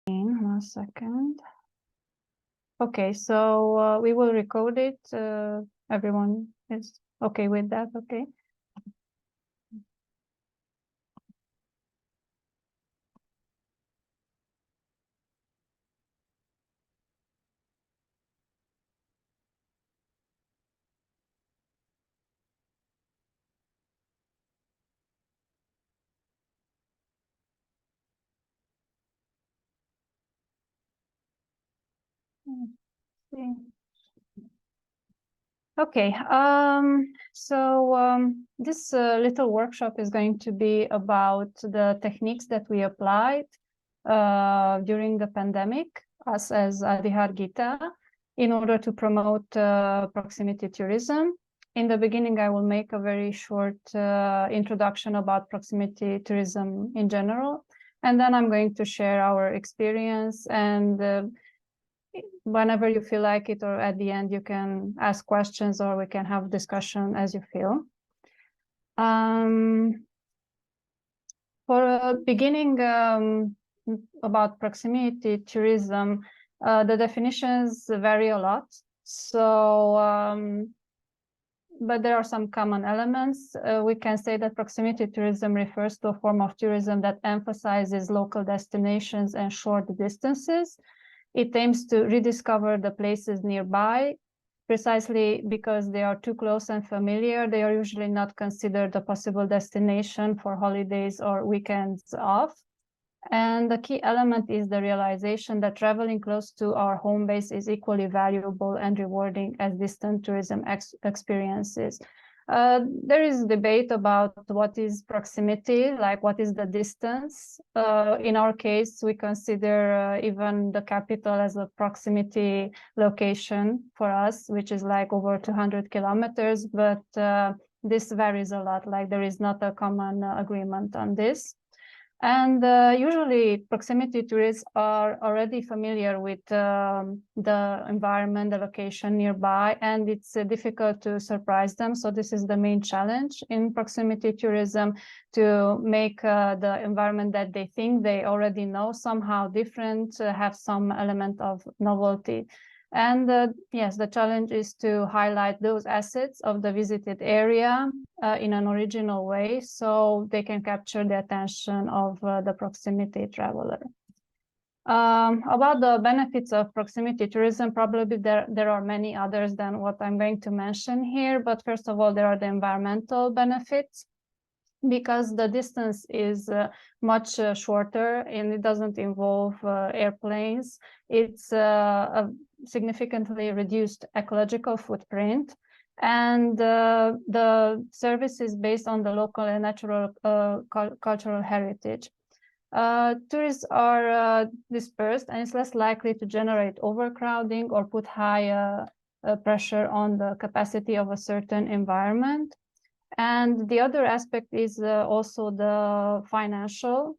1 second. Okay, so we will record it. Everyone is okay with that? Okay. See. Okay, so this little workshop is going to be about the techniques that we applied during the pandemic, us as ADI Harghita, in order to promote proximity tourism. In the beginning, I will make a very short introduction about proximity tourism in general, and then I'm going to share our experience, and whenever you feel like it, or at the end, you can ask questions or we can have discussion as you feel. For beginning about proximity tourism, the definitions vary a lot. So, but there are some common elements. We can say that proximity tourism refers to a form of tourism that emphasizes local destinations and short distances. It aims to rediscover the places nearby, precisely because they are too close and familiar. They are usually not considered a possible destination for holidays or weekends off. And the key element is the realization that traveling close to our home base is equally valuable and rewarding as distant tourism experiences. There is debate about what is proximity, like what is the distance. In our case, we consider even the capital as a proximity location for us, which is like over 200 kilometers, but this varies a lot, like there is not a common agreement on this. And usually proximity tourists are already familiar with the environment, the location nearby, and it's difficult to surprise them. So this is the main challenge in proximity tourism, to make the environment that they think they already know somehow different, have some element of novelty. And yes, the challenge is to highlight those assets of the visited area in an original way, so they can capture the attention of the proximity traveler. About the benefits of proximity tourism, probably there are many others than what I'm going to mention here, but first of all, there are the environmental benefits. Because the distance is much shorter and it doesn't involve airplanes, it's a significantly reduced ecological footprint, and the service is based on the local and natural cultural heritage. Tourists are dispersed, and it's less likely to generate overcrowding or put high pressure on the capacity of a certain environment. And the other aspect is also the financial.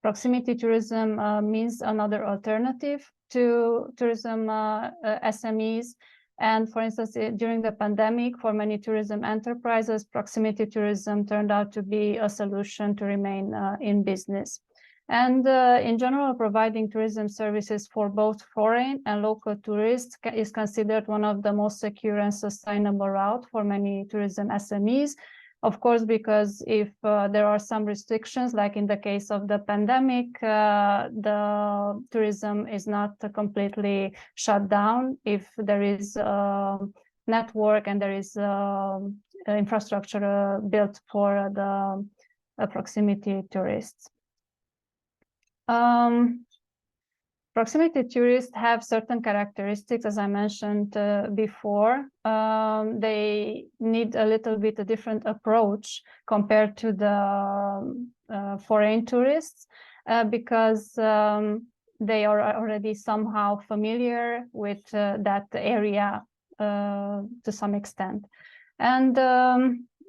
Proximity tourism means another alternative to tourism SMEs. And for instance, during the pandemic, for many tourism enterprises, proximity tourism turned out to be a solution to remain in business. And in general, providing tourism services for both foreign and local tourists is considered one of the most secure and sustainable routes for many tourism SMEs. Of course, because if there are some restrictions, like in the case of the pandemic, the tourism is not completely shut down. If there is a network and there is infrastructure built for the proximity tourists. Proximity tourists have certain characteristics, as I mentioned before. They need a little bit a different approach compared to the foreign tourists because they are already somehow familiar with that area to some extent. And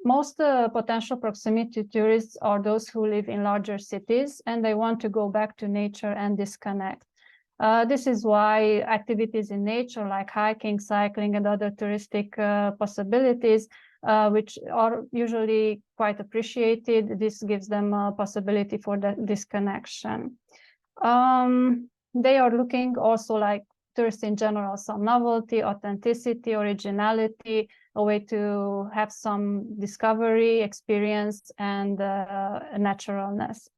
most potential proximity tourists are those who live in larger cities and they want to go back to nature and disconnect. This is why activities in nature like hiking, cycling, and other touristic possibilities which are usually quite appreciated. This gives them a possibility for this connection. They are looking also, like tourists in general, some novelty, authenticity, originality, a way to have some discovery, experience, and naturalness.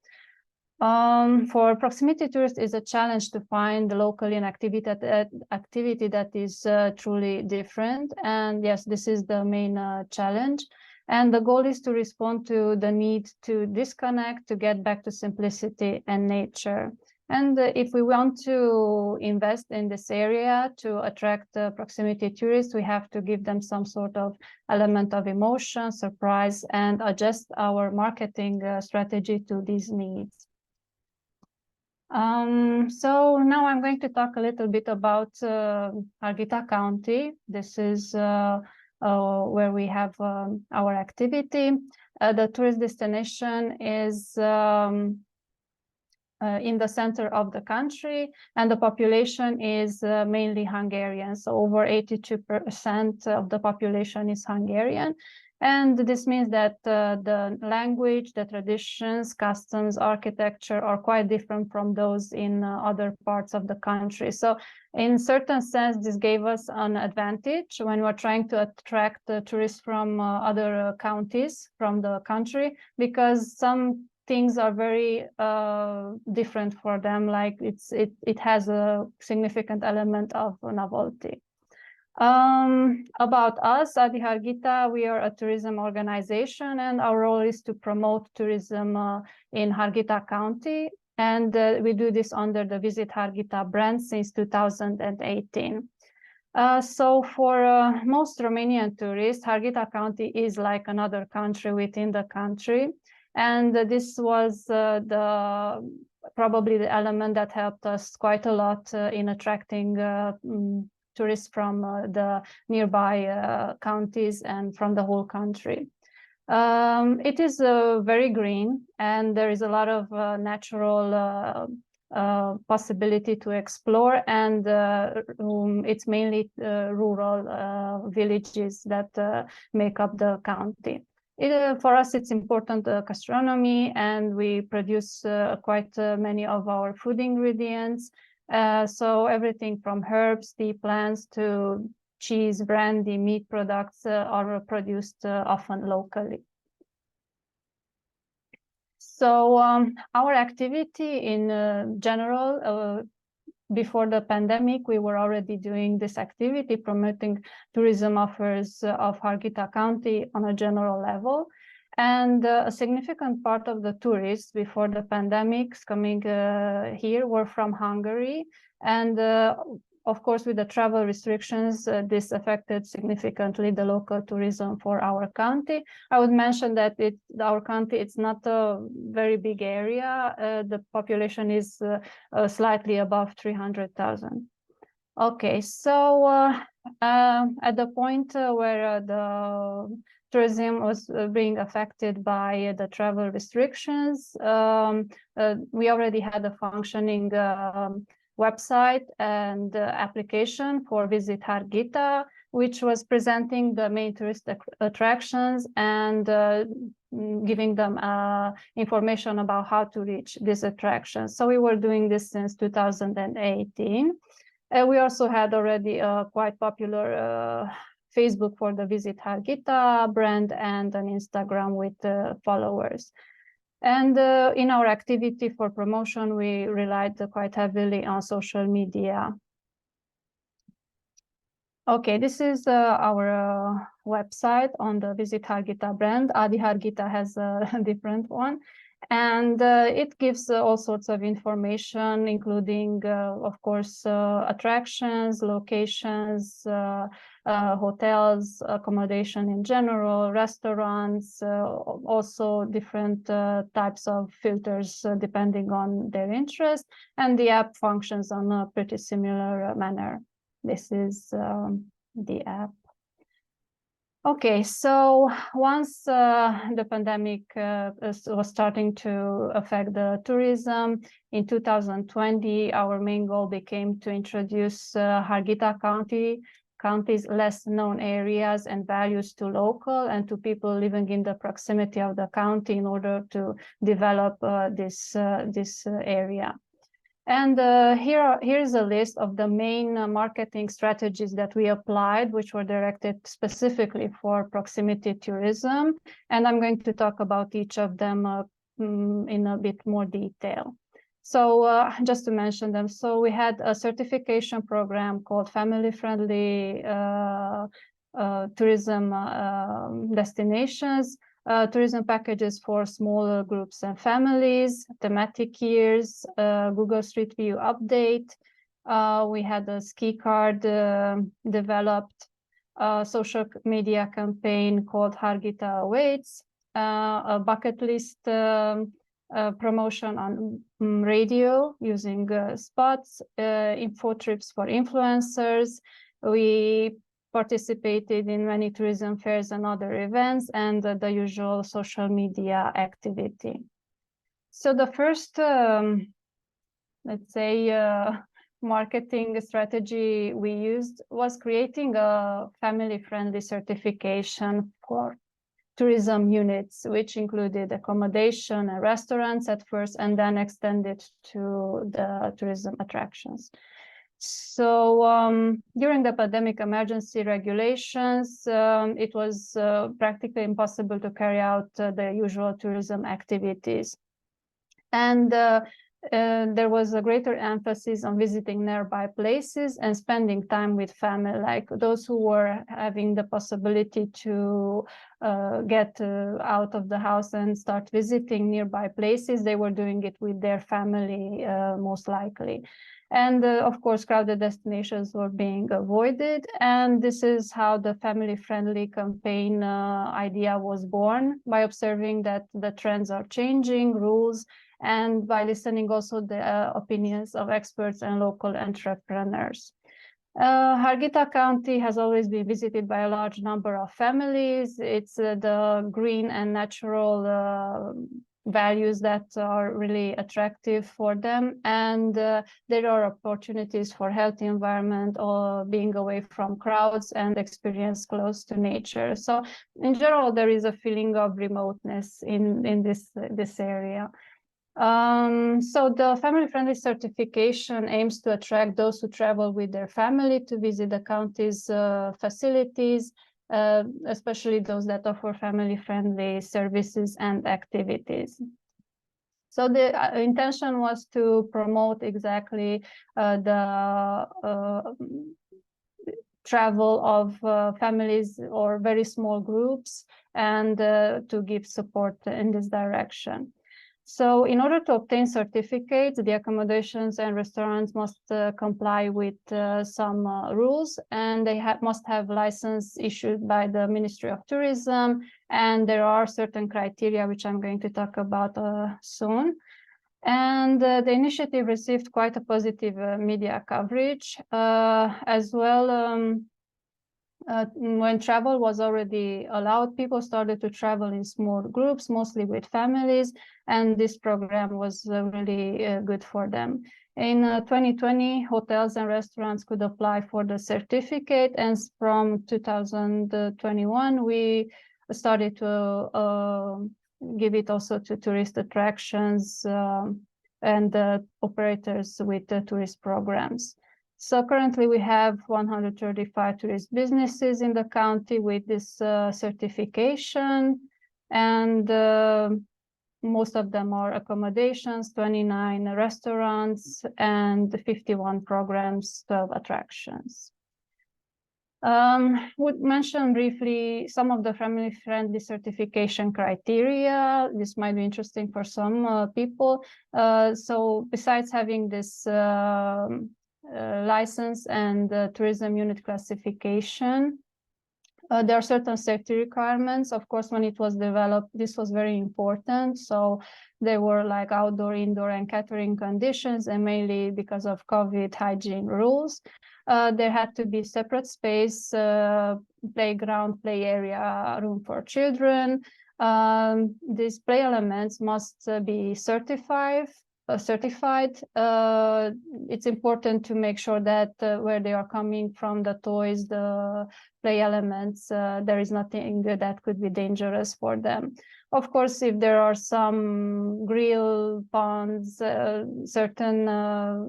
For proximity tourists, is a challenge to find locally an activity that is truly different. And yes, this is the main challenge. And the goal is to respond to the need to disconnect, to get back to simplicity and nature. And if we want to invest in this area to attract proximity tourists, we have to give them some sort of element of emotion, surprise, and adjust our marketing strategy to these needs. So now I'm going to talk a little bit about Harghita County. This is where we have our activity. The tourist destination is in the center of the country, and the population is mainly Hungarian. So over 82% of the population is Hungarian. And this means that the language, the traditions, customs, architecture are quite different from those in other parts of the country. So in certain sense, this gave us an advantage when we're trying to attract tourists from other counties from the country, because some things are very different for them, like it has a significant element of novelty. About us, ADI Harghita, we are a tourism organization, and our role is to promote tourism in Harghita County. And we do this under the Visit Harghita brand since 2018. So for most Romanian tourists, Harghita County is like another country within the country. And this was probably the element that helped us quite a lot in attracting tourists from the nearby counties and from the whole country. It is very green, and there is a lot of natural possibility to explore, and it's mainly rural villages that make up the county. For us, it's important gastronomy, and we produce quite many of our food ingredients. So everything from herbs, tea plants to cheese, brandy, meat products are produced often locally. So our activity in general, before the pandemic, we were already doing this activity, promoting tourism offers of Harghita County on a general level. And a significant part of the tourists before the pandemics coming here were from Hungary. And of course, with the travel restrictions, this affected significantly the local tourism for our county. I would mention that our county, it's not a very big area. The population is slightly above 300,000. Okay, so at the point where the tourism was being affected by the travel restrictions, we already had a functioning website and application for Visit Harghita, which was presenting the main tourist attractions and giving them information about how to reach these attractions. So we were doing this since 2018. We also had already a quite popular Facebook for the Visit Harghita brand and an Instagram with followers. And in our activity for promotion, we relied quite heavily on social media. Okay, this is our website on the Visit Harghita brand. ADI Harghita has a different one. And it gives all sorts of information, including, of course, attractions, locations, hotels, accommodation in general, restaurants, also different types of filters depending on their interest. And the app functions on a pretty similar manner. This is the app. Okay, so once the pandemic was starting to affect the tourism, in 2020, our main goal became to introduce Harghita County county's less known areas and values to local and to people living in the proximity of the county in order to develop this area. And here's a list of the main marketing strategies that we applied, which were directed specifically for proximity tourism. And I'm going to talk about each of them in a bit more detail. So just to mention them, so we had a certification program called Family Friendly Tourism Destinations, tourism packages for smaller groups and families, thematic years, Google Street View update. We had a ski card developed, social media campaign called Harghita Awaits, a bucket list promotion on radio using spots, info trips for influencers. We participated in many tourism fairs and other events, and the usual social media activity. So the first, let's say, marketing strategy we used was creating a family-friendly certification for tourism units, which included accommodation and restaurants at first, and then extended to the tourism attractions. So during the pandemic emergency regulations, it was practically impossible to carry out the usual tourism activities. And there was a greater emphasis on visiting nearby places and spending time with family, like those who were having the possibility to get out of the house and start visiting nearby places. They were doing it with their family, most likely. And of course, crowded destinations were being avoided. And this is how the family-friendly campaign idea was born, by observing that the trends are changing, rules, and by listening also the opinions of experts and local entrepreneurs. Harghita County has always been visited by a large number of families. It's the green and natural values that are really attractive for them, and there are opportunities for healthy environment or being away from crowds and experience close to nature. So in general, there is a feeling of remoteness in this area. So the family-friendly certification aims to attract those who travel with their family to visit the county's facilities, especially those that offer family-friendly services and activities. So the intention was to promote exactly the travel of families or very small groups, and to give support in this direction. So in order to obtain certificates, the accommodations and restaurants must comply with some rules, and they must have license issued by the Ministry of Tourism, and there are certain criteria which I'm going to talk about soon. And the initiative received quite a positive media coverage as well. When travel was already allowed, people started to travel in small groups, mostly with families, and this program was really good for them. In 2020, hotels and restaurants could apply for the certificate, and from 2021, we started to give it also to tourist attractions and operators with tourist programs. So currently we have 135 tourist businesses in the county with this certification, and most of them are accommodations, 29 restaurants, and 51 programs, 12 attractions. Would mention briefly some of the family-friendly certification criteria. This might be interesting for some people. So besides having this license and tourism unit classification, there are certain safety requirements. Of course, when it was developed, this was very important. So there were like outdoor, indoor, and catering conditions, and mainly because of COVID hygiene rules. There had to be separate space, playground, play area, room for children. These play elements must be certified certified. It's important to make sure that where they are coming from, the toys, the play elements, there is nothing that could be dangerous for them. Of course, if there are some grill ponds, certain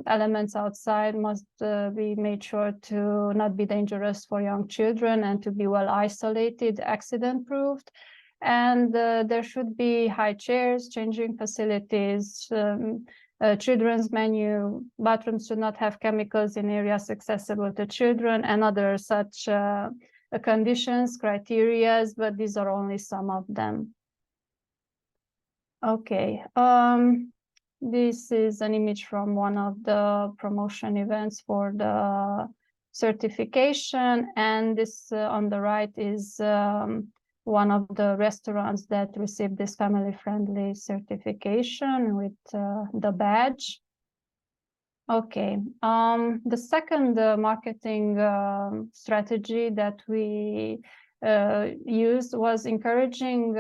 elements outside must be made sure to not be dangerous for young children and to be well isolated, accident proofed. And there should be high chairs, changing facilities, children's menu. Bathrooms should not have chemicals in areas accessible to children, and other such conditions, criteria, but these are only some of them. Okay, this is an image from one of the promotion events for the certification, and this on the right is one of the restaurants that received this family-friendly certification with the badge. Okay, the second marketing strategy that we used was encouraging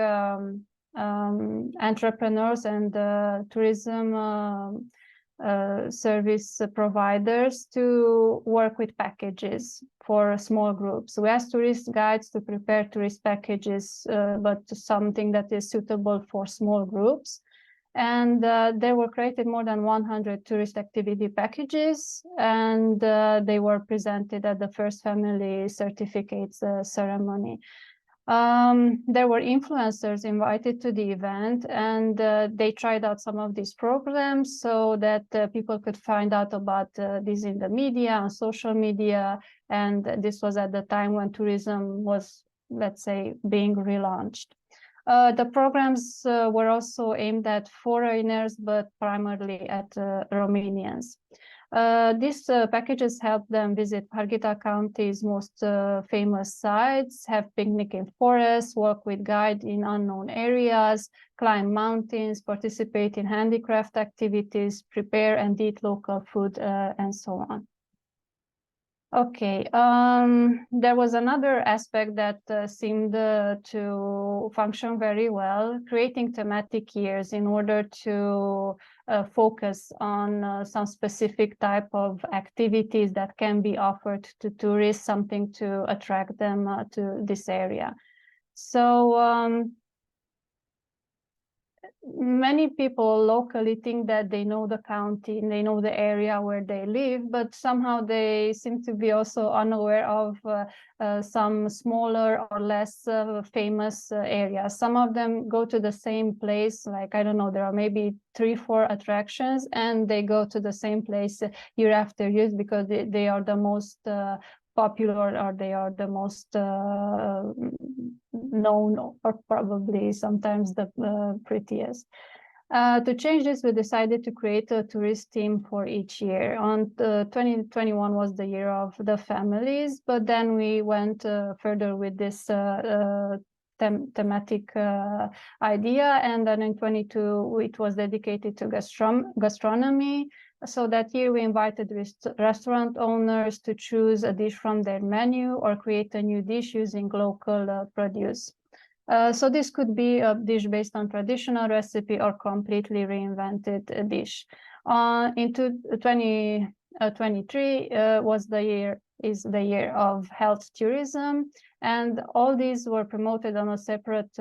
entrepreneurs and tourism service providers to work with packages for small groups. We asked tourist guides to prepare tourist packages, but something that is suitable for small groups. And there were created more than 100 tourist activity packages, and they were presented at the first family certificates ceremony. There were influencers invited to the event, and they tried out some of these programs so that people could find out about this in the media, on social media, and this was at the time when tourism was, let's say, being relaunched. The programs were also aimed at foreigners, but primarily at Romanians. These packages help them visit Harghita County's most famous sites, have picnic in forests, walk with guide in unknown areas, climb mountains, participate in handicraft activities, prepare and eat local food, and so on. Okay, there was another aspect that seemed to function very well, creating thematic years in order to focus on some specific type of activities that can be offered to tourists, something to attract them to this area. So many people locally think that they know the county and they know the area where they live, but somehow they seem to be also unaware of some smaller or less famous areas. Some of them go to the same place, like, I don't know, there are maybe 3-4 attractions, and they go to the same place year after year because they are the most popular, or they are the most known, or probably sometimes the prettiest. To change this, we decided to create a tourist theme for each year. 2021 was the year of the families, but then we went further with this thematic idea, and then in 22 it was dedicated to gastronomy. So that year we invited restaurant owners to choose a dish from their menu or create a new dish using local produce. So this could be a dish based on traditional recipe or completely reinvented dish. Into 2023 is the year of health tourism, and all these were promoted on a separate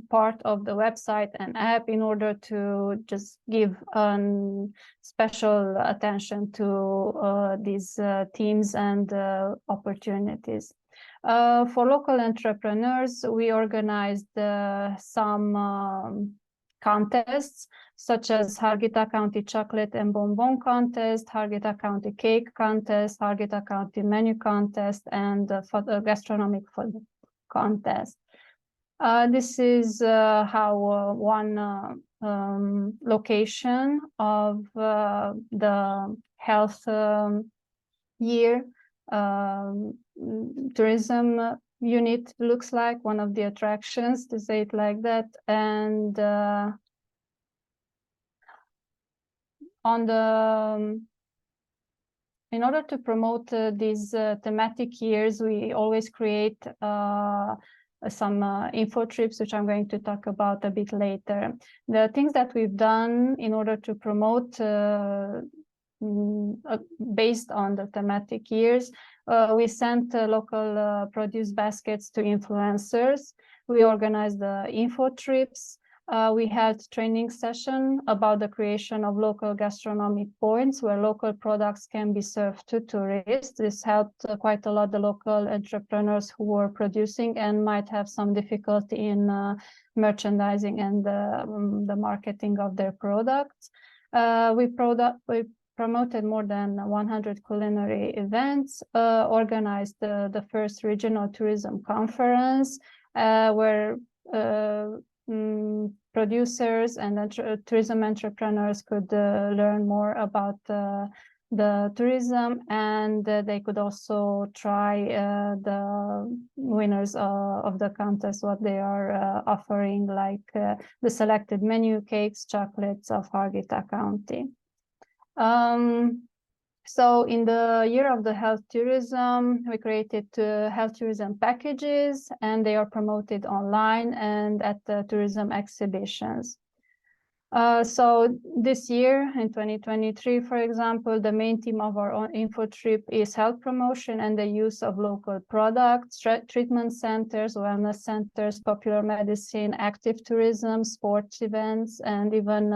part of the website and app in order to just give special attention to these themes and opportunities. For local entrepreneurs, we organized some contests, such as Harghita County Chocolate and Bonbon Contest, Harghita County Cake Contest, Harghita County Menu Contest, and Gastronomic Food Contest. This is how one location of the health year tourism unit looks like, one of the attractions, to say it like that. And in order to promote these thematic years, we always create some info trips, which I'm going to talk about a bit later. The things that we've done in order to promote based on the thematic years, we sent local produce baskets to influencers. We organized the info trips. We had training session about the creation of local gastronomic points where local products can be served to tourists. This helped quite a lot the local entrepreneurs who were producing and might have some difficulty in merchandising and the marketing of their products. We promoted more than 100 culinary events, organized the first regional tourism conference where producers and tourism entrepreneurs could learn more about the tourism, and they could also try the winners of the contest, what they are offering, like the selected menu, cakes, chocolates of Harghita County. So in the year of the health tourism, we created health tourism packages, and they are promoted online and at the tourism exhibitions. So this year, in 2023, for example, the main theme of our info trip is health promotion and the use of local products, treatment centers, wellness centers, popular medicine, active tourism, sports events, and even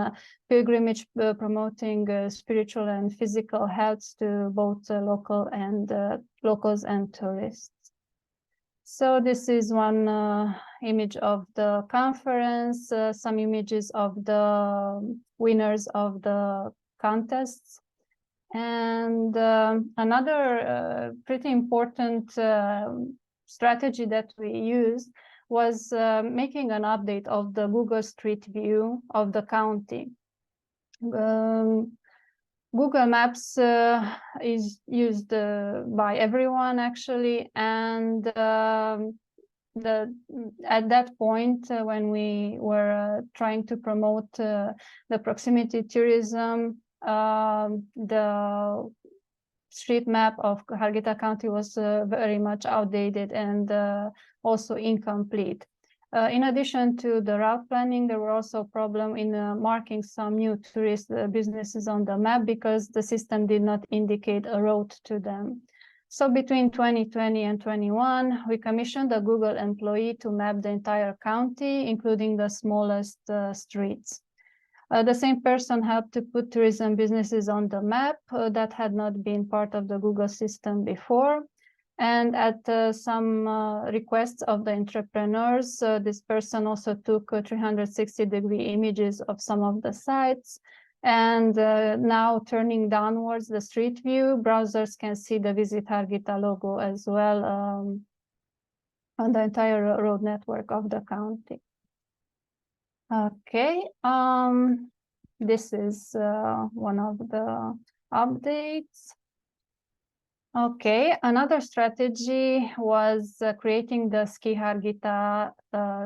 pilgrimage promoting spiritual and physical health to both locals and tourists. So this is one image of the conference, some images of the winners of the contests. And another pretty important strategy that we used was making an update of the Google Street View of the county. Google Maps is used by everyone, actually, and at that point, when we were trying to promote the proximity tourism, the street map of Harghita County was very much outdated and also incomplete. In addition to the route planning, there were also problems in marking some new tourist businesses on the map because the system did not indicate a road to them. So between 2020 and 2021, we commissioned a Google employee to map the entire county, including the smallest streets. The same person helped to put tourism businesses on the map that had not been part of the Google system before. And at some requests of the entrepreneurs, this person also took 360-degree images of some of the sites. And now turning downwards the street view, browsers can see the Visit Harghita logo as well on the entire road network of the county. Okay, this is one of the updates. Okay, another strategy was creating the Ski Harghita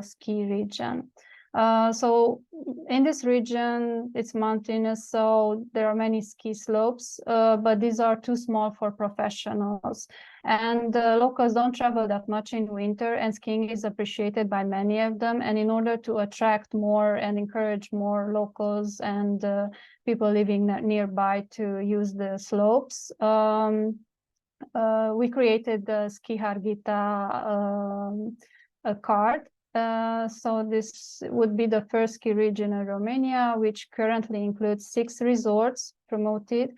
ski region. So in this region, it's mountainous, so there are many ski slopes, but these are too small for professionals. And locals don't travel that much in winter, and skiing is appreciated by many of them. And in order to attract more and encourage more locals and people living nearby to use the slopes, we created the Ski Harghita card. So this would be the first ski region in Romania, which currently includes 6 resorts promoted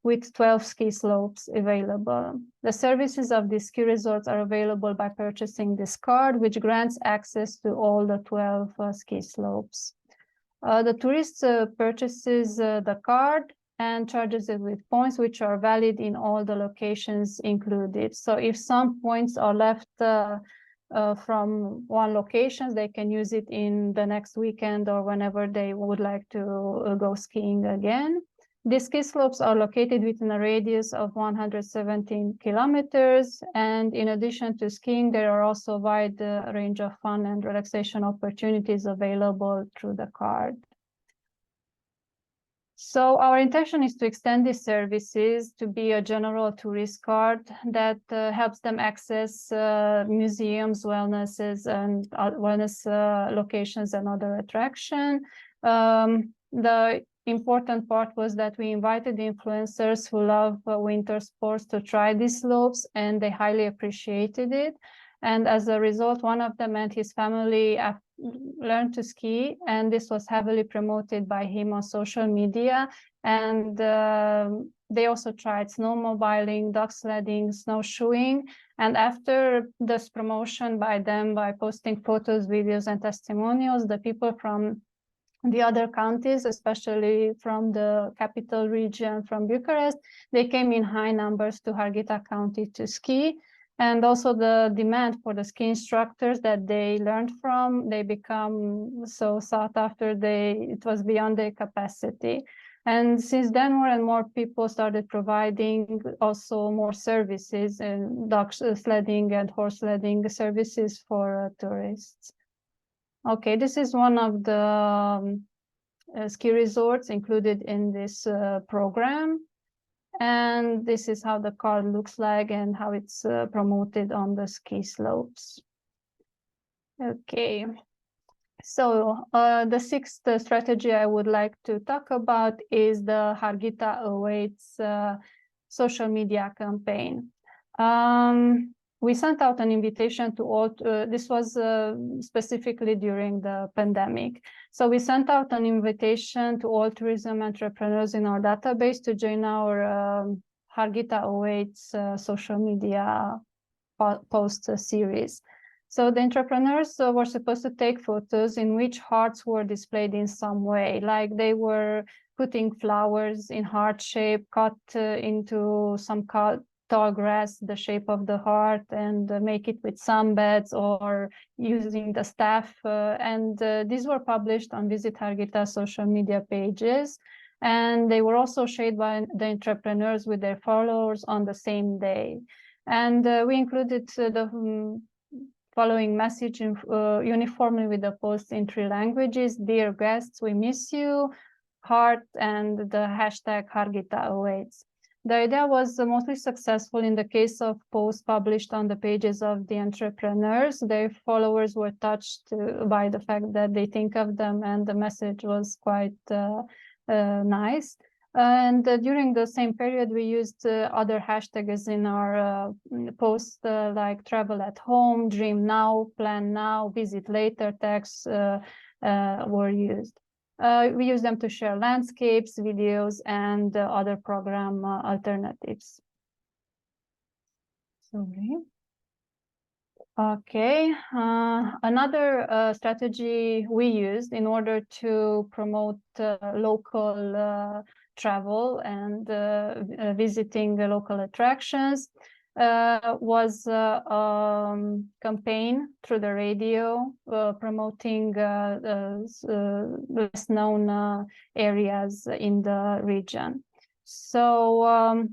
with 12 ski slopes available. The services of these ski resorts are available by purchasing this card, which grants access to all the 12 ski slopes. The tourist purchases the card and charges it with points which are valid in all the locations included. So if some points are left from one location, they can use it in the next weekend or whenever they would like to go skiing again. These ski slopes are located within a radius of 117 kilometers. And in addition to skiing, there are also a wide range of fun and relaxation opportunities available through the card. So our intention is to extend these services to be a general tourist card that helps them access museums, wellness locations and other attraction. The important part was that we invited influencers who love winter sports to try these slopes, and they highly appreciated it. And as a result, one of them and his family learned to ski, and this was heavily promoted by him on social media. And they also tried snowmobiling, dog sledding, snowshoeing. And after this promotion by them, by posting photos, videos, and testimonials, the people from the other counties, especially from the capital region, from Bucharest, they came in high numbers to Harghita County to ski. And also the demand for the ski instructors that they learned from, they become so sought after, it was beyond their capacity. And since then, more and more people started providing also more services and dog sledding and horse sledding services for tourists. Okay, this is one of the ski resorts included in this program. And this is how the card looks like and how it's promoted on the ski slopes. Okay, so the sixth strategy I would like to talk about is the Harghita Awaits social media campaign. We sent out an invitation to all, this was specifically during the pandemic. So we sent out an invitation to all tourism entrepreneurs in our database to join our Harghita Awaits social media post series. So the entrepreneurs were supposed to take photos in which hearts were displayed in some way, like they were putting flowers in heart shape, cut into some tall grass, the shape of the heart, and make it with sunbeds or using the staff. And these were published on Visit Harghita social media pages. And they were also shared by the entrepreneurs with their followers on the same day. And we included the following message uniformly with the post in 3 languages: "Dear guests, we miss you," heart, and the hashtag Harghita Awaits. The idea was mostly successful in the case of posts published on the pages of the entrepreneurs. Their followers were touched by the fact that they think of them, and the message was quite nice. And during the same period, we used other hashtags in our posts, like travel at home, dream now, plan now, visit later tags were used. We use them to share landscapes, videos, and other program alternatives. Sorry. Okay, another strategy we used in order to promote local travel and visiting the local attractions was a campaign through the radio promoting less known areas in the region. So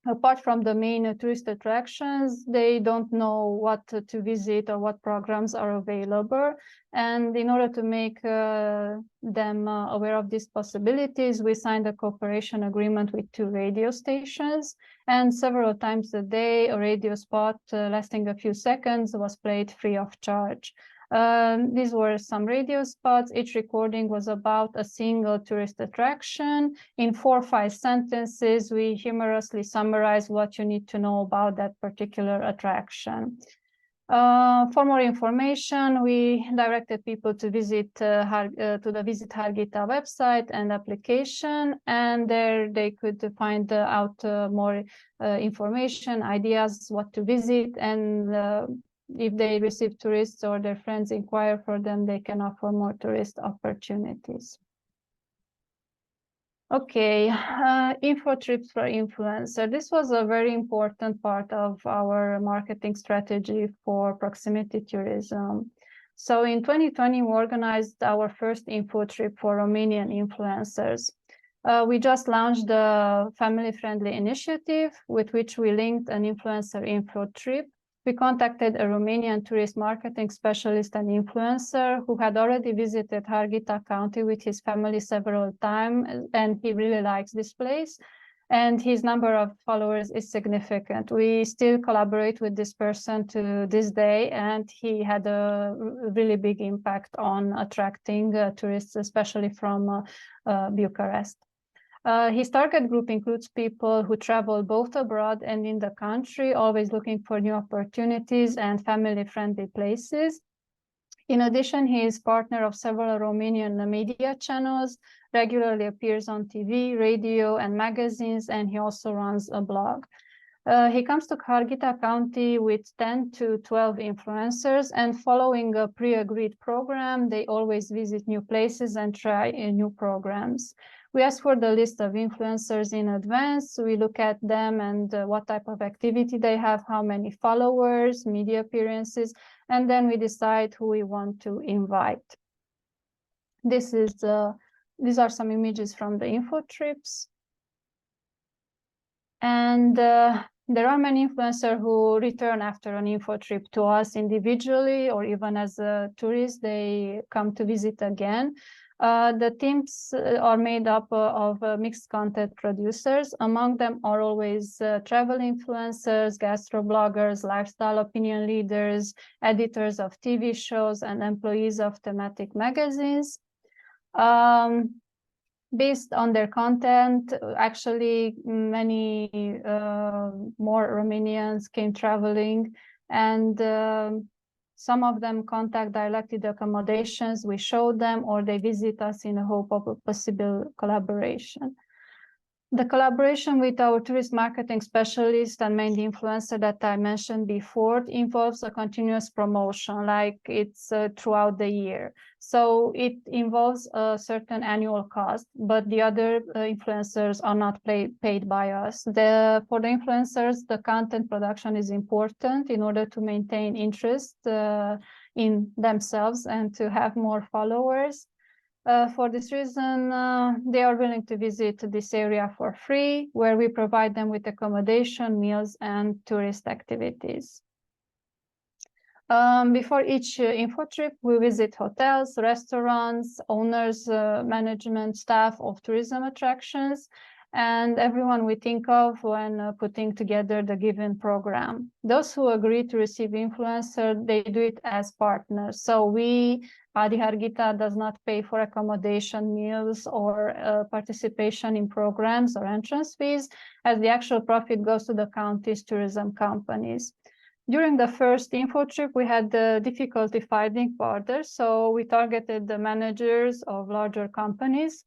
apart from the main tourist attractions, they don't know what to visit or what programs are available. And in order to make them aware of these possibilities, we signed a cooperation agreement with 2 radio stations. And several times a day, a radio spot lasting a few seconds was played free of charge. These were some radio spots. Each recording was about a single tourist attraction. In 4 or 5 sentences, we humorously summarized what you need to know about that particular attraction. For more information, we directed people to visit to the Visit Harghita website and application, and there they could find out more information, ideas, what to visit, and if they receive tourists or their friends inquire for them, they can offer more tourist opportunities. Okay, info trips for influencer. This was a very important part of our marketing strategy for proximity tourism. So in 2020, we organized our first info trip for Romanian influencers. We just launched the family-friendly initiative with which we linked an influencer info trip we contacted a Romanian tourist marketing specialist and influencer who had already visited Harghita County with his family several times, and he really likes this place. And his number of followers is significant. We still collaborate with this person to this day, and he had a really big impact on attracting tourists, especially from Bucharest. His target group includes people who travel both abroad and in the country, always looking for new opportunities and family-friendly places. In addition, he is partner of several Romanian media channels, regularly appears on TV, radio, and magazines, and he also runs a blog. He comes to Harghita County with 10 to 12 influencers, and following a pre-agreed program, they always visit new places and try new programs. We ask for the list of influencers in advance. We look at them and what type of activity they have, how many followers, media appearances, and then we decide who we want to invite. These are some images from the info trips. And there are many influencers who return after an info trip to us individually, or even as a tourist, they come to visit again. The teams are made up of mixed content producers. Among them are always travel influencers, gastrobloggers, lifestyle opinion leaders, editors of TV shows, and employees of thematic magazines. Based on their content, actually many more Romanians came traveling, and some of them contact directly the accommodations we show them, or they visit us in the hope of a possible collaboration. The collaboration with our tourist marketing specialist and main influencer that I mentioned before involves a continuous promotion, like it's throughout the year. So it involves a certain annual cost, but the other influencers are not paid by us. For the influencers, the content production is important in order to maintain interest in themselves and to have more followers. For this reason, they are willing to visit this area for free, where we provide them with accommodation, meals, and tourist activities. Before each info trip, we visit hotels, restaurants, owners, management, staff of tourism attractions, and everyone we think of when putting together the given program. Those who agree to receive influencer, they do it as partners. So we, ADI Harghita, does not pay for accommodation, meals, or participation in programs or entrance fees, as the actual profit goes to the county's tourism companies. During the first info trip, we had difficulty finding partners, so we targeted the managers of larger companies.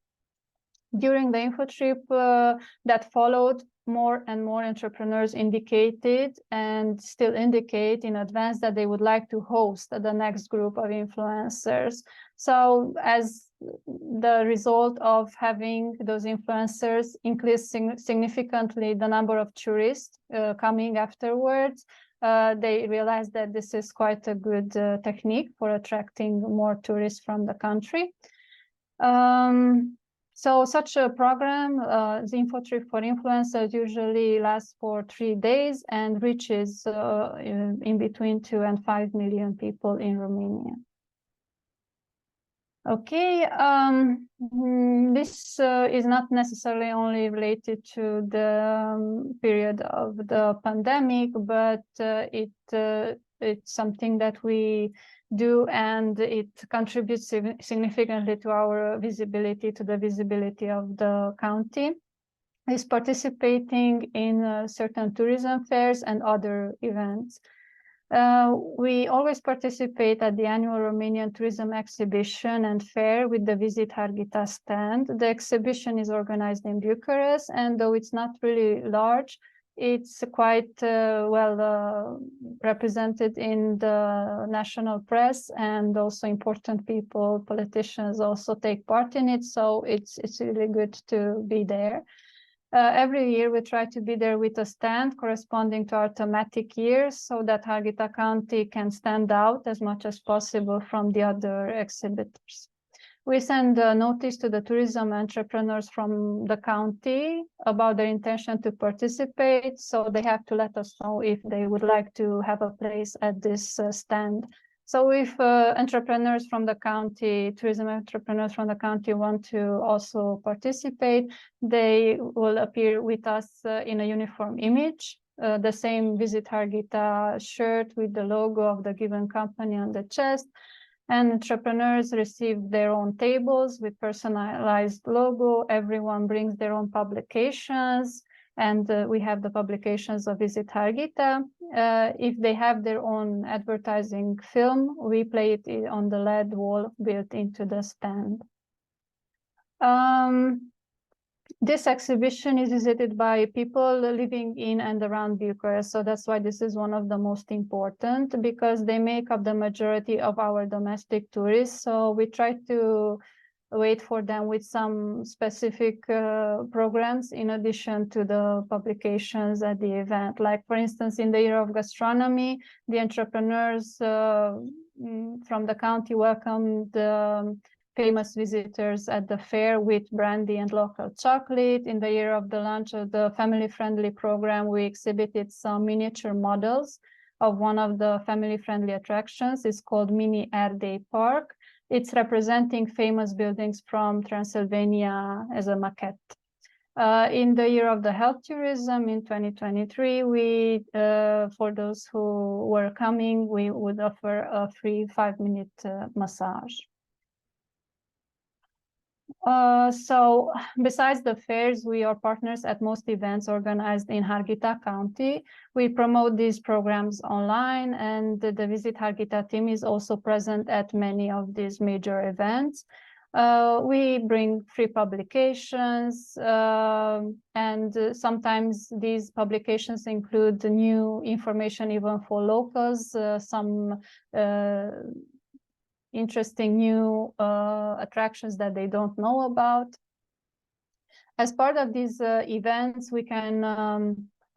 During the info trip that followed, more and more entrepreneurs indicated and still indicate in advance that they would like to host the next group of influencers. So as the result of having those influencers increase significantly the number of tourists coming afterwards, they realized that this is quite a good technique for attracting more tourists from the country. So such a program, the info trip for influencers, usually lasts for 3 days and reaches in between 2 and 5 million people in Romania. Okay, this is not necessarily only related to the period of the pandemic, but it's something that we do, and it contributes significantly to our visibility, to the visibility of the county. Is participating in certain tourism fairs and other events. We always participate at the annual Romanian Tourism Exhibition and Fair with the Visit Harghita stand. The exhibition is organized in Bucharest, and though it's not really large, it's quite well represented in the national press, and also important people, politicians also take part in it. So it's really good to be there. Every year we try to be there with a stand corresponding to our thematic year, so that Harghita County can stand out as much as possible from the other exhibitors. We send a notice to the tourism entrepreneurs from the county about their intention to participate. So they have to let us know if they would like to have a place at this stand. So if entrepreneurs from the county, tourism entrepreneurs from the county want to also participate, they will appear with us in a uniform image, the same Visit Harghita shirt with the logo of the given company on the chest. And entrepreneurs receive their own tables with personalized logo. Everyone brings their own publications, and we have the publications of Visit Harghita. If they have their own advertising film, we play it on the LED wall built into the stand. This exhibition is visited by people living in and around Bucharest. So that's why this is one of the most important, because they make up the majority of our domestic tourists. So we try to wait for them with some specific programs in addition to the publications at the event. Like, for instance, in the year of gastronomy, the entrepreneurs from the county welcomed the famous visitors at the fair with brandy and local chocolate. In the year of the launch of the family-friendly program, we exhibited some miniature models of one of the family-friendly attractions. It's called Mini ADI Park. It's representing famous buildings from Transylvania as a maquette. In the year of the health tourism in 2023, we, for those who were coming, we would offer a free 5-minute massage. So besides the fairs, we are partners at most events organized in Harghita County. We promote these programs online, and the Visit Harghita team is also present at many of these major events. We bring free publications, and sometimes these publications include new information even for locals, some interesting new attractions that they don't know about. As part of these events, we can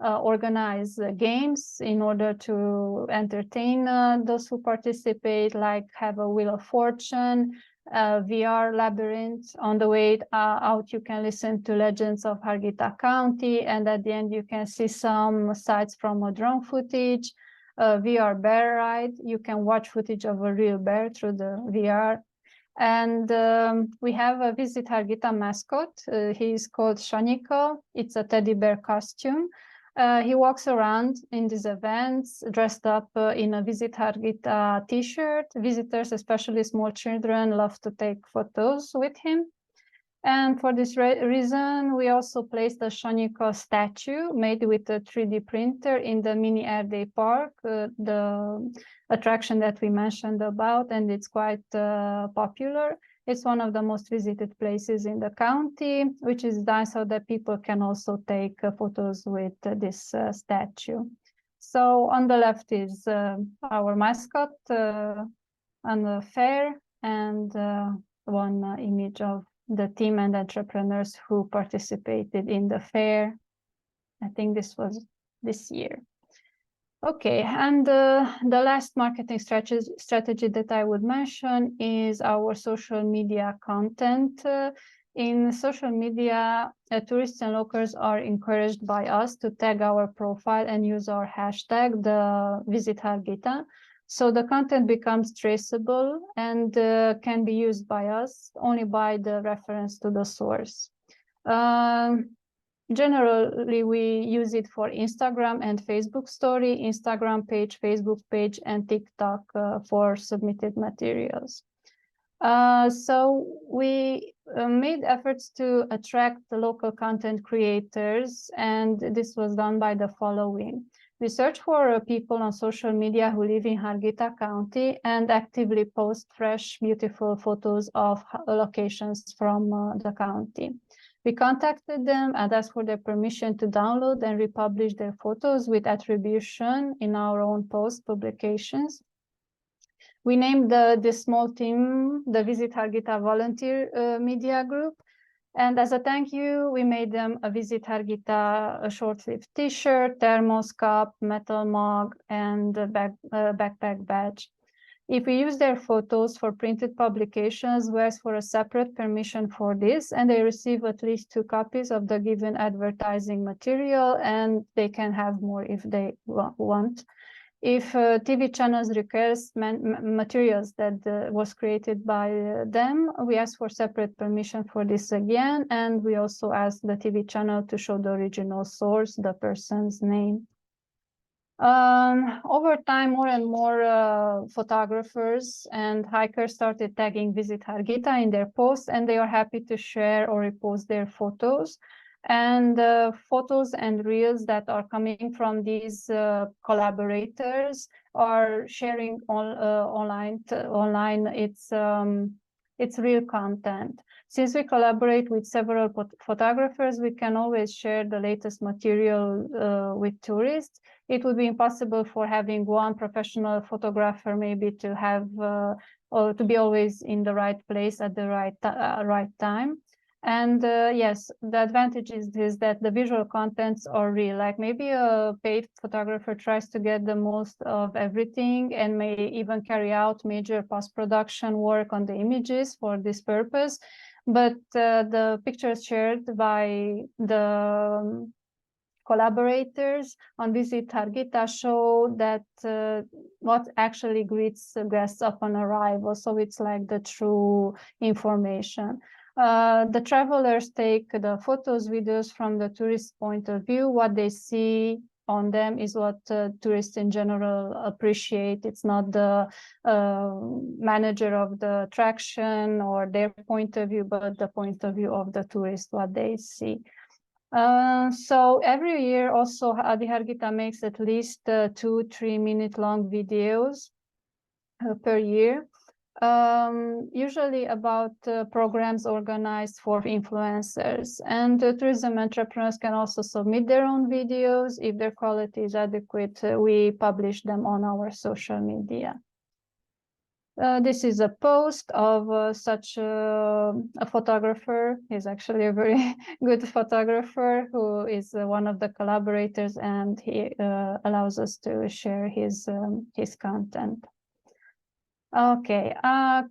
organize games in order to entertain those who participate, like have a Wheel of Fortune, VR labyrinth. On the way out, you can listen to Legends of Harghita County, and at the end, you can see some sights from a drone footage. VR bear ride. You can watch footage of a real bear through the VR. And we have a Visit Harghita mascot. He is called Shoniko. It's a teddy bear costume. He walks around in these events dressed up in a Visit Harghita t-shirt. Visitors, especially small children, love to take photos with him. And for this reason, we also placed a Shoniko statue made with a 3D printer in the Mini ADI Park, the attraction that we mentioned about, and it's quite popular. It's one of the most visited places in the county, which is done so that people can also take photos with this statue. So on the left is our mascot on the fair, and one image of the team and entrepreneurs who participated in the fair. I think this was this year. Okay, and the last marketing strategy that I would mention is our social media content. In social media, tourists and locals are encouraged by us to tag our profile and use our hashtag, the Visit Harghita. So the content becomes traceable and can be used by us only by the reference to the source. Generally, we use it for Instagram and Facebook story, Instagram page, Facebook page, and TikTok for submitted materials. So we made efforts to attract the local content creators, and this was done by the following. We search for people on social media who live in Harghita County and actively post fresh, beautiful photos of locations from the county. We contacted them and asked for their permission to download and republish their photos with attribution in our own post publications. We named this small team the Visit Harghita Volunteer Media Group. And as a thank you, we made them a Visit Harghita a short-sleeved t-shirt, thermos cup, metal mug, and a backpack badge. If we use their photos for printed publications, we ask for a separate permission for this, and they receive at least 2 copies of the given advertising material, and they can have more if they want. If TV channels request materials that was created by them, we ask for separate permission for this again, and we also ask the TV channel to show the original source, the person's name. Over time, more and more photographers and hikers started tagging Visit Harghita in their posts, and they are happy to share or repost their photos. And photos and reels that are coming from these collaborators are sharing online. It's real content. Since we collaborate with several photographers, we can always share the latest material with tourists. It would be impossible for having one professional photographer maybe to have or to be always in the right place at the right time. And yes, the advantage is that the visual contents are real. Like maybe a paid photographer tries to get the most of everything and may even carry out major post-production work on the images for this purpose. But the pictures shared by the collaborators on Visit Harghita show that what actually greets guests upon arrival. So it's like the true information. The travelers take the photos, videos from the tourist point of view. What they see on them is what tourists in general appreciate. It's not the manager of the attraction or their point of view, but the point of view of the tourist, what they see. So every year also ADI Harghita makes at least 2-3 minute long videos per year. Usually about programs organized for influencers, and tourism entrepreneurs can also submit their own videos. If their quality is adequate, we publish them on our social media. This is a post of such a photographer. He's actually a very good photographer who is one of the collaborators, and he allows us to share his content. Okay,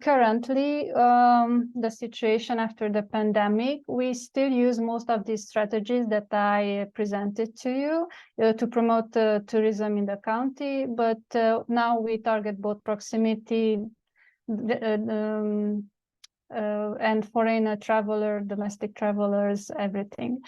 currently, the situation after the pandemic, we still use most of these strategies that I presented to you to promote tourism in the county, but now we target both proximity and foreign traveler, domestic travelers, everything.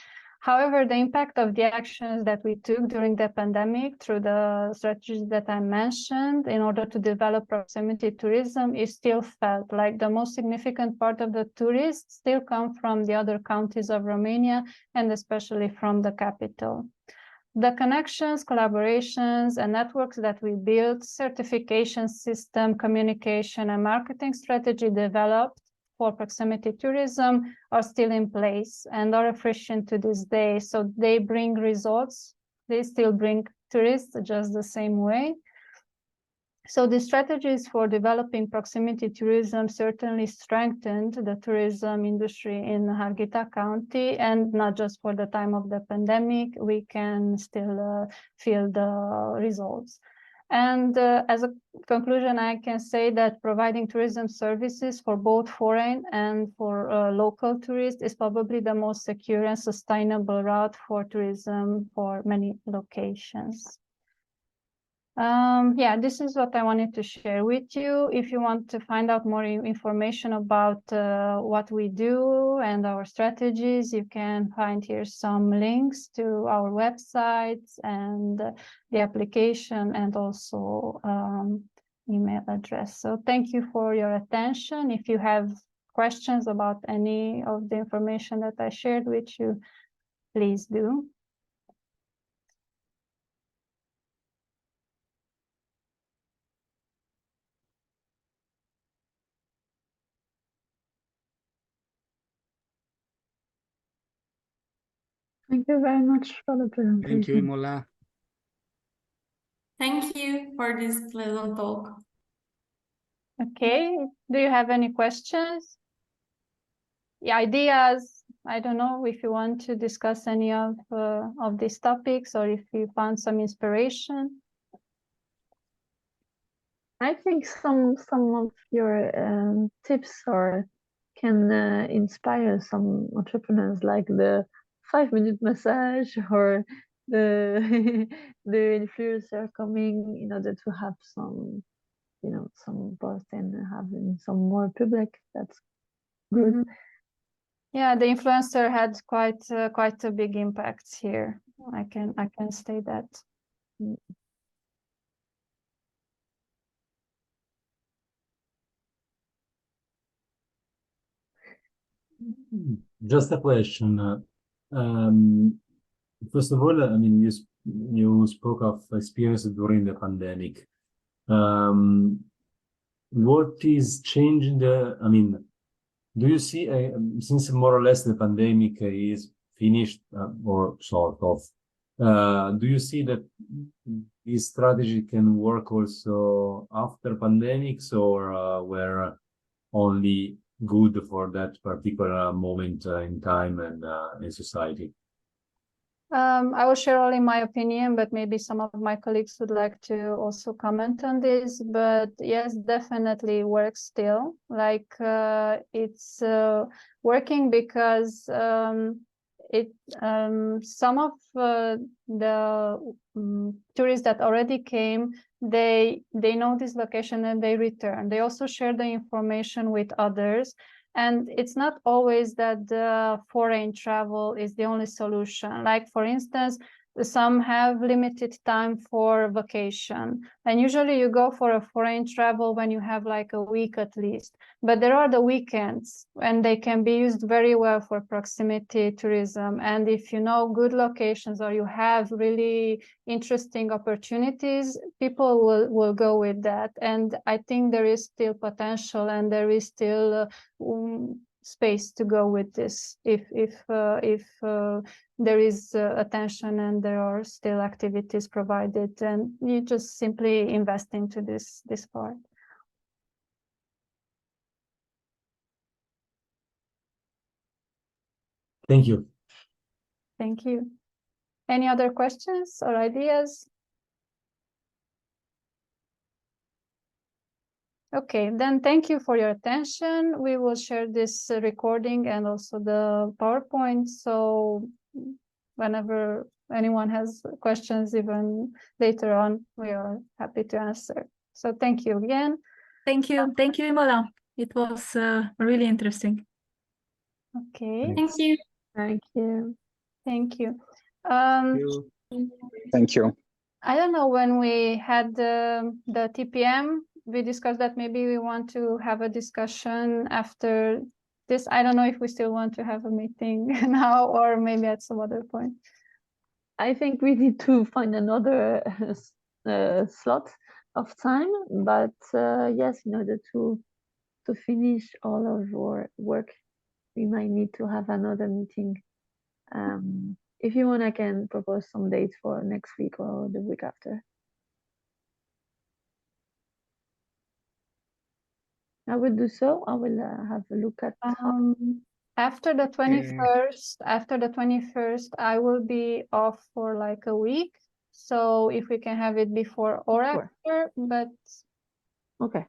However, the impact of the actions that we took during the pandemic through the strategies that I mentioned in order to develop proximity tourism is still felt. Like the most significant part of the tourists still come from the other counties of Romania, and especially from the capital. The connections, collaborations, and networks that we built, certification system, communication, and marketing strategy developed for proximity tourism are still in place and are efficient to this day. So they bring results. They still bring tourists just the same way. So the strategies for developing proximity tourism certainly strengthened the tourism industry in Harghita County, and not just for the time of the pandemic. We can still feel the results. And as a conclusion, I can say that providing tourism services for both foreign and for local tourists is probably the most secure and sustainable route for tourism for many locations. Yeah, this is what I wanted to share with you. If you want to find out more information about what we do and our strategies, you can find here some links to our websites and the application, and also email address. So thank you for your attention. If you have questions about any of the information that I shared with you, please do. Thank you very much for the presentation. Thank you, Imola. Thank you for this pleasant talk. Okay, do you have any questions? Ideas? I don't know if you want to discuss any of these topics, or if you found some inspiration. I think some of your tips can inspire some entrepreneurs, like the 5-minute massage or the the influencer coming in order to have some, some post and having some more public. That's good. Mhm. Yeah, the influencer had quite a big impact here. I can say that. Just a question. First of all, I mean, you spoke of experience during the pandemic. What is changing I mean, do you see, since more or less the pandemic is finished, or sort of, do you see that this strategy can work also after pandemics, or were only good for that particular moment in time and in society? I will share only my opinion, but maybe some of my colleagues would like to also comment on this. But yes, definitely works still. Like it's working because some of the tourists that already came, they know this location and they return. They also share the information with others. And it's not always that the foreign travel is the only solution. Like, for instance, some have limited time for vacation. And usually you go for a foreign travel when you have like a week at least. But there are the weekends, and they can be used very well for proximity tourism. And if you know good locations or you have really interesting opportunities, people will go with that. And I think there is still potential, and there is still space to go with this if there is attention and there are still activities provided, and you just simply invest into this part. Thank you. Thank you. Any other questions or ideas? Okay, then thank you for your attention. We will share this recording and also the PowerPoint. So whenever anyone has questions, even later on, we are happy to answer. So thank you again. Thank you. Thank you, Imola. It was really interesting. Okay. Thank you. Thank you. Thank you. Thank you. I don't know, when we had the TPM, we discussed that maybe we want to have a discussion after this. I don't know if we still want to have a meeting now or maybe at some other point. I think we need to find another slot of time, but yes, in order to finish all of our work, we might need to have another meeting. If you want, I can propose some dates for next week or the week after. I will do so. I will have a look at after the 21st, I will be off for like a week. So if we can have it before or after, but okay.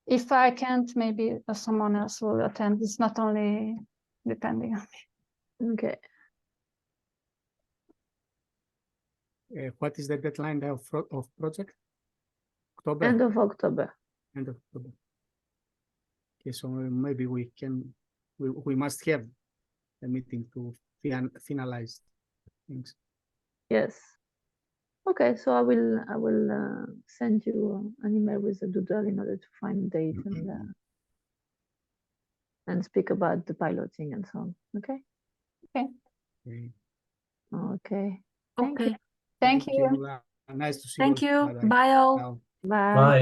If I can't, maybe someone else will attend. It's not only depending on me. Okay. What is the deadline of project? October? End of October. End of October. Okay, so maybe we must have a meeting to finalize things. Yes. Okay, so I will send you an email with a doodle in order to find a date and speak about the piloting and so on. Okay. Okay. Okay. Okay. Thank you. Nice to see you. Thank you. Bye-bye. Bye all. Ciao. Bye. Bye.